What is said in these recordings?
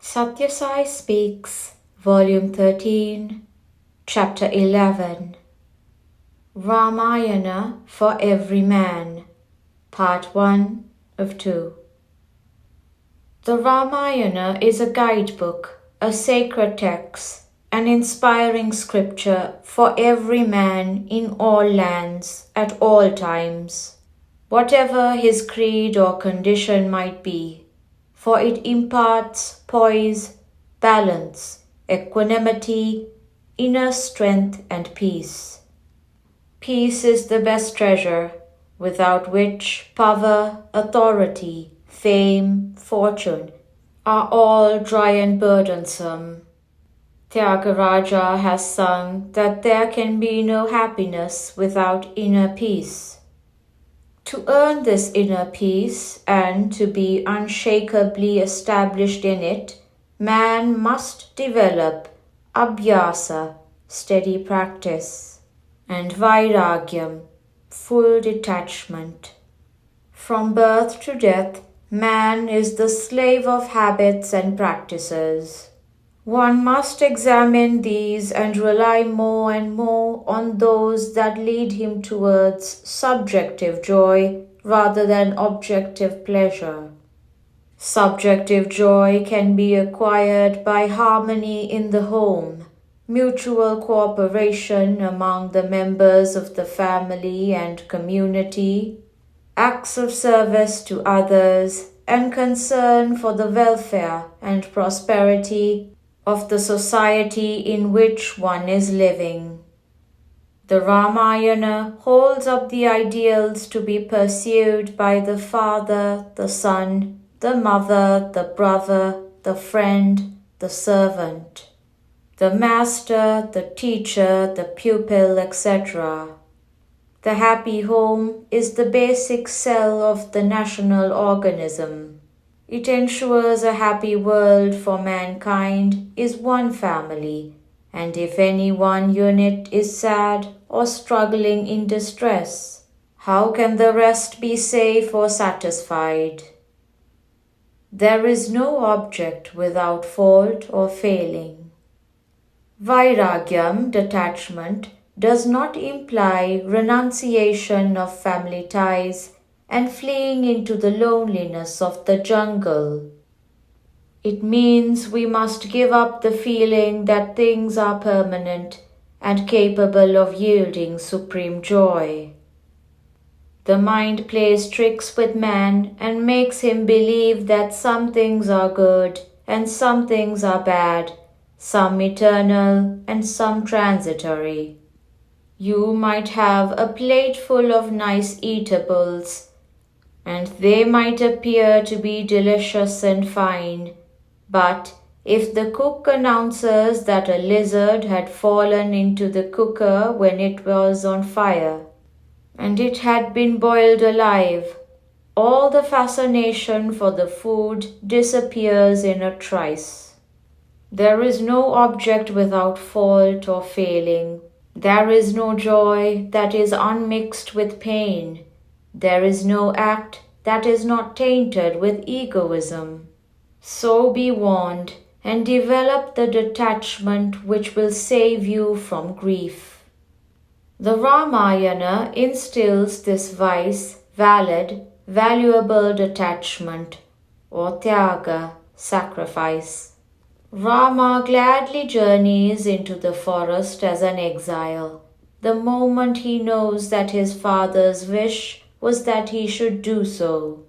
Sathya Sai Speaks, Volume 13, Chapter 11. Ramayana for Everyman, Part 1 of 2. The Ramayana is a guidebook, a sacred text, an inspiring scripture for every man in all lands at all times, whatever his creed or condition might be, for it imparts poise, balance, equanimity, inner strength and peace. Peace is the best treasure, without which power, authority, fame, fortune are all dry and burdensome. Tyagaraja has sung that there can be no happiness without inner peace. To earn this inner peace and to be unshakably established in it, man must develop abhyasa, steady practice, and vairagyam, full detachment. From birth to death, man is the slave of habits and practices. One must examine these and rely more and more on those that lead him towards subjective joy rather than objective pleasure. Subjective joy can be acquired by harmony in the home, mutual cooperation among the members of the family and community, acts of service to others, and concern for the welfare and prosperity of the society in which one is living. The Ramayana holds up the ideals to be pursued by the father, the son, the mother, the brother, the friend, the servant, the master, the teacher, the pupil, etc. The happy home is the basic cell of the national organism. It ensures a happy world for mankind is one family, and if any one unit is sad or struggling in distress, how can the rest be safe or satisfied? There is no object without fault or failing. Vairagyam, detachment, does not imply renunciation of family ties and fleeing into the loneliness of the jungle. It means we must give up the feeling that things are permanent and capable of yielding supreme joy. The mind plays tricks with man and makes him believe that some things are good and some things are bad, some eternal and some transitory. You might have a plate full of nice eatables, and they might appear to be delicious and fine, but if the cook announces that a lizard had fallen into the cooker when it was on fire, and it had been boiled alive, all the fascination for the food disappears in a trice. There is no object without fault or failing. There is no joy that is unmixed with pain. There is no act that is not tainted with egoism. So be warned and develop the detachment which will save you from grief. The Ramayana instills this valid, valuable detachment, or tyaga, sacrifice. Rama gladly journeys into the forest as an exile, the moment he knows that his father's wish was that he should do so.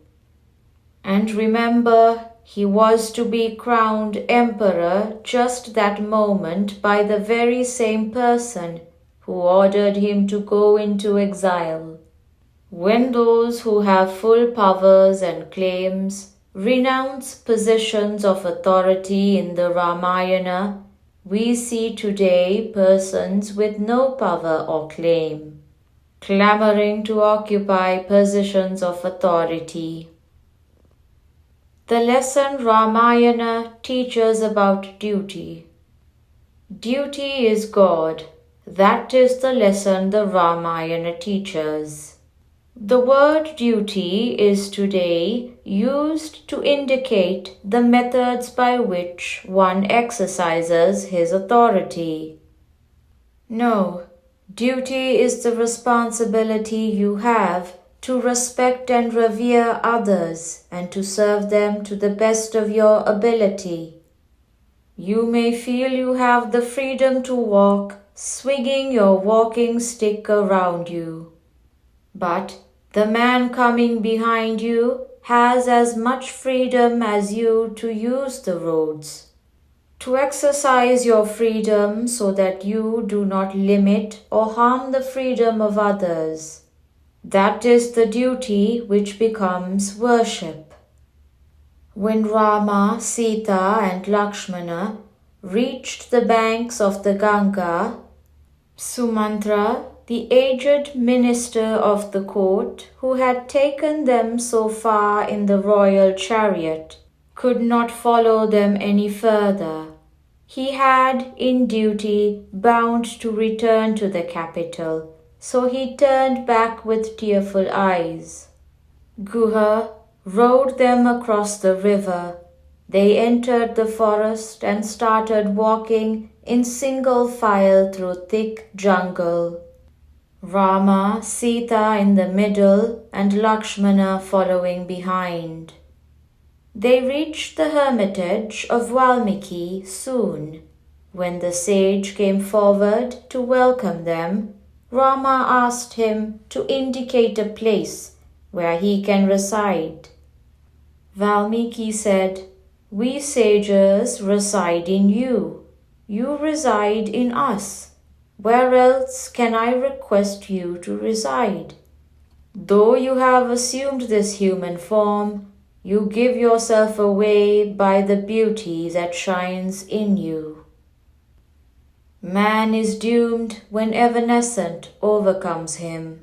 And remember, he was to be crowned emperor just that moment by the very same person who ordered him to go into exile. When those who have full powers and claims renounce positions of authority in the Ramayana, we see today persons with no power or claim, clamoring to occupy positions of authority. The lesson Ramayana teaches about duty. Duty is God. That is the lesson the Ramayana teaches. The word duty is today used to indicate the methods by which one exercises his authority. No, duty is the responsibility you have to respect and revere others and to serve them to the best of your ability. You may feel you have the freedom to walk, swinging your walking stick around you. But the man coming behind you has as much freedom as you to use the roads. To exercise your freedom so that you do not limit or harm the freedom of others. That is the duty which becomes worship. When Rama, Sita and Lakshmana reached the banks of the Ganga, Sumantra, the aged minister of the court who had taken them so far in the royal chariot, could not follow them any further. He had, in duty, bound to return to the capital, so he turned back with tearful eyes. Guha rowed them across the river. They entered the forest and started walking in single file through thick jungle. Rama, Sita in the middle and Lakshmana following behind. They reached the hermitage of Valmiki soon. When the sage came forward to welcome them, Rama asked him to indicate a place where he can reside. Valmiki said, "We sages reside in you. You reside in us. Where else can I request you to reside? Though you have assumed this human form, you give yourself away by the beauty that shines in you." Man is doomed when evanescence overcomes him.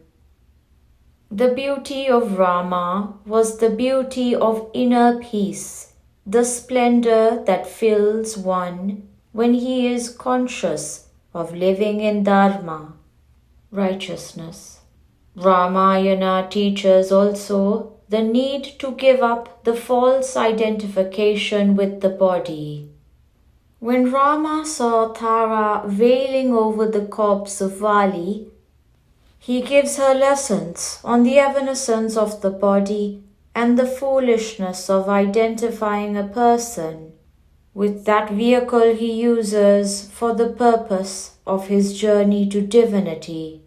The beauty of Rama was the beauty of inner peace, the splendor that fills one when he is conscious of living in Dharma, righteousness. Ramayana teaches also the need to give up the false identification with the body. When Rama saw Tara wailing over the corpse of Vali, he gives her lessons on the evanescence of the body and the foolishness of identifying a person with that vehicle he uses for the purpose of his journey to divinity.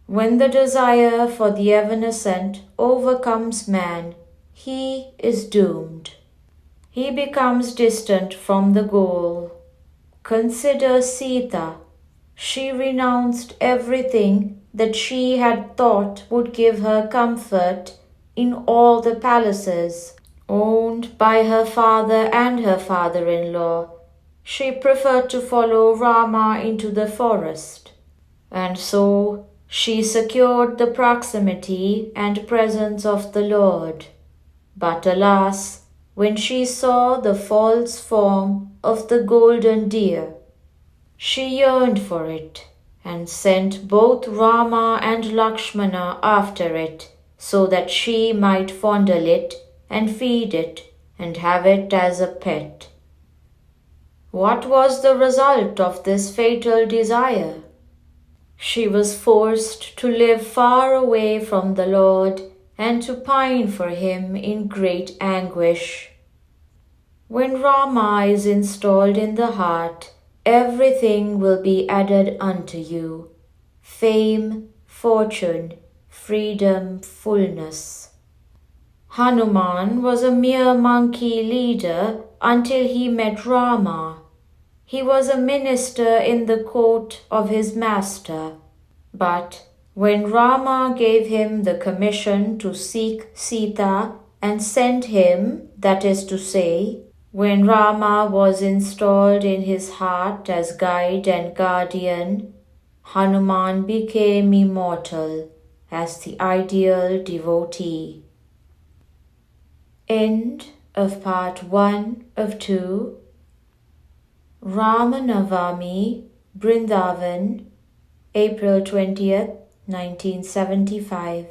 When the desire for the evanescent overcomes man, he is doomed. He becomes distant from the goal. Consider Sita. She renounced everything that she had thought would give her comfort in all the palaces owned by her father and her father-in-law. She preferred to follow Rama into the forest, and so she secured the proximity and presence of the Lord. But alas, when she saw the false form of the golden deer, she yearned for it and sent both Rama and Lakshmana after it so that she might fondle it and feed it and have it as a pet. What was the result of this fatal desire? She was forced to live far away from the Lord and to pine for him in great anguish. When Rama is installed in the heart, everything will be added unto you: fame, fortune, freedom, fullness. Hanuman was a mere monkey leader until he met Rama. He was a minister in the court of his master. But when Rama gave him the commission to seek Sita and send him, that is to say, when Rama was installed in his heart as guide and guardian, Hanuman became immortal as the ideal devotee. End of part 1 of 2. Ramanavami, Brindavan, April 20th, 1975.